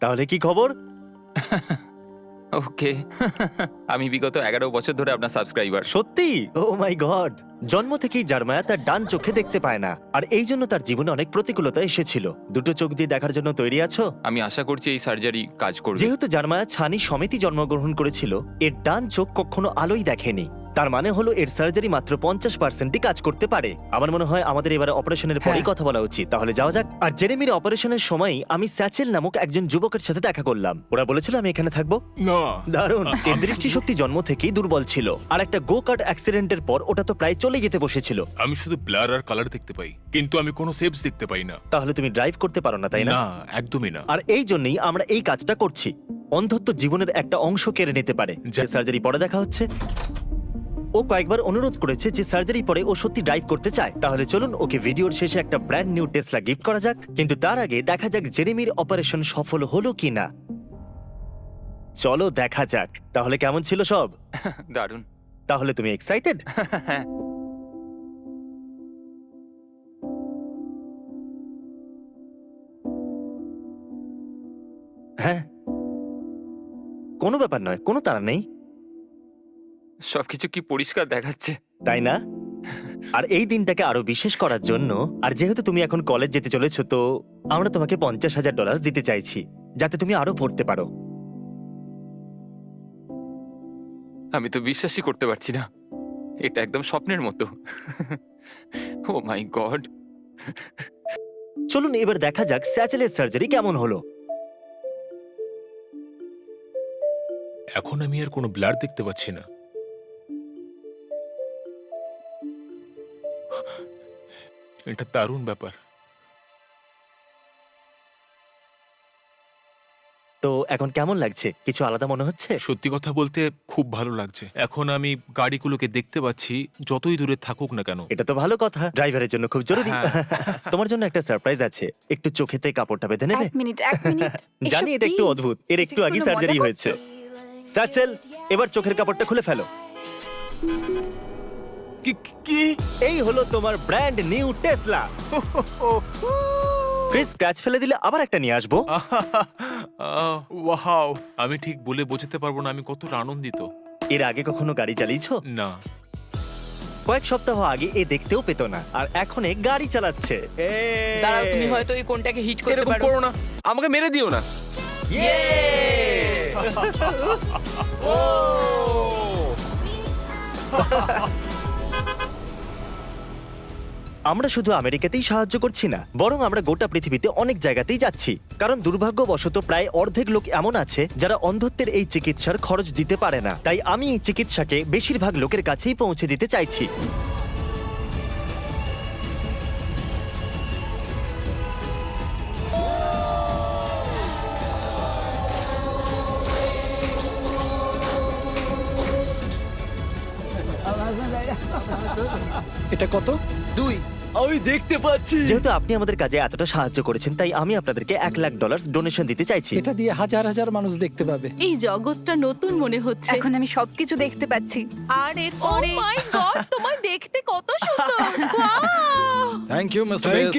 তাহলে কি খবর? ওকে। আমি বিগত 11 বছর ধরে আপনার সাবস্ক্রাইবার। সত্যি? ও মাই গড! জন্ম থেকেই জার্মায়া তার ডান চোখে দেখতে পায় না, আর এই জন্য তার জীবনে অনেক প্রতিকূলতা এসেছিল। দুটো চোখ দিয়ে দেখার জন্য তৈরি আছো? আমি আশা করছি এই সার্জারি কাজ করবে। যেহেতু জার্মায়া ছানি সমেতই জন্মগ্রহণ করেছিল, এর ডান চোখ কখনো আলোই দেখেনি। তার মানে হলো এর সার্জারি মাত্র 50%ই কাজ করতে পারে। আমার মনে হয় আমাদের এবারে অপারেশনের পরেই কথা বলা উচিত। তাহলে যাওয়া যাক। আর জেরেমির অপারেশনের সময় আমি স্যাচেল নামক একজন যুবকের সাথে দেখা করলাম। ওরা বলেছিল আমি এখানে থাকবো। না, দারুণ। এর দৃষ্টিশক্তি জন্ম থেকেই দুর্বল ছিল, আর একটা গো কার্ট অ্যাক্সিডেন্টের পর ওটা তো প্রায় চলে যেতে বসেছিল। আমি শুধু ব্লার আর কালার দেখতে পাই, কিন্তু আমি কোনো শেপস দেখতে পাই না। তাহলে তুমি ড্রাইভ করতে পারো না, তাই না? না, একদমই না। আর এই জন্যই আমরা এই কাজটা করছি। অন্ধত্ব জীবনের একটা অংশ কেড়ে নিতে পারে। যে সার্জারি পরে দেখা হচ্ছে। ও কয়েকবার অনুরোধ করেছে যে সার্জারি পরে ও সত্যি ড্রাইভ করতে চায়। তাহলে চলুন ওকে ভিডিওর শেষে একটা ব্র্যান্ড নিউ টেসলা গিফট করা যাক। কিন্তু তার আগে দেখা যাক জেরেমির অপারেশন সফল হলো কিনা। চলো দেখা যাক। তাহলে কেমন ছিল সব? দারুণ। তাহলে তুমি এক্সাইটেড? হ্যাঁ। হ্যাঁ, কোনো ব্যাপার নয়, কোনো তাড়া নেই, সবকিছু কি পরিষ্কার দেখাচ্ছে। তাই না? আর এই দিনটাকে আরো বিশেষ করার জন্য, আর যেহেতু তুমি এখন কলেজ যেতে চলেছো, তো আমরা তোমাকে $50,000 দিতে চাইছি, যাতে তুমি আরো পড়তে পারো। আমি তো বিশ্বাসই করতে পারছি না। এটা একদম স্বপ্নের মতো। ও মাই গড। চলুন এবার দেখা যাক স্যাচেলের সার্জারি কেমন হলো। এখন আমি আর কোনো ব্লার দেখতে পাচ্ছি না। এটা দারুণ ব্যাপার। তো এখন কেমন লাগছে? কিছু আলাদা মনে হচ্ছে? সত্যি কথা বলতে খুব ভালো লাগছে। এখন আমি গাড়িগুলোকে দেখতে পাচ্ছি, যতই দূরে থাকুক না কেন। এটা তো ভালো কথা, ড্রাইভারের জন্য খুব জরুরি। হ্যাঁ। তোমার জন্য একটা সারপ্রাইজ আছে। একটু চোখেতে কাপড়টা বেঁধে নেবে? এক মিনিট জানি এটা একটু অদ্ভুত, এর একটু আগে সার্জারি হয়েছে। স্যাচেল, এবার চোখের কাপড়টা খুলে ফেলো। কি? এই হলো তোমার brand new Tesla. Chris, scratch ফেলে দিলে আবার একটা নিয়ে আসবো। ওয়াও! আমি ঠিক বলে বোঝাতে পারবো না আমি কতটা আনন্দিত। এর আগে কখনো গাড়ি চালিয়েছো? না। কয়েক সপ্তাহ আগে এ দেখতেও পেতো না, আর এখন এ গাড়ি চালাচ্ছে। দাঁড়াও, তুমি হয়তো এই কোনটাকে হিট করতে এরকম পারো। করো না, আমাকে মেরে দিও না। আমরা শুধু আমেরিকাতেই সাহায্য করছি না, বরং আমরা গোটা পৃথিবীতে অনেক জায়গাতেই যাচ্ছি। কারণ দুর্ভাগ্যবশত প্রায় অর্ধেক লোক এমন আছে যারা অন্ধত্বের এই চিকিৎসার খরচ দিতে পারে না। তাই আমি এই চিকিৎসাকে বেশিরভাগ লোকের কাছেই পৌঁছে দিতে চাইছি। এটা কত? 2। আমি দেখতে পাচ্ছি। যেহেতু আপনি আমাদের কাজে এতটা সাহায্য করেছেন, তাই আমি আপনাদেরকে $1,00,000 ডোনেশন দিতে চাইছি। এটা দিয়ে হাজার হাজার মানুষ দেখতে পাবে। এই জগৎটা নতুন মনে হচ্ছে। এখন আমি সবকিছু দেখতে পাচ্ছি। আর এরপরে ও মাই গড, তোমায় দেখতে কত সুন্দর। Wow! Thank you mister best.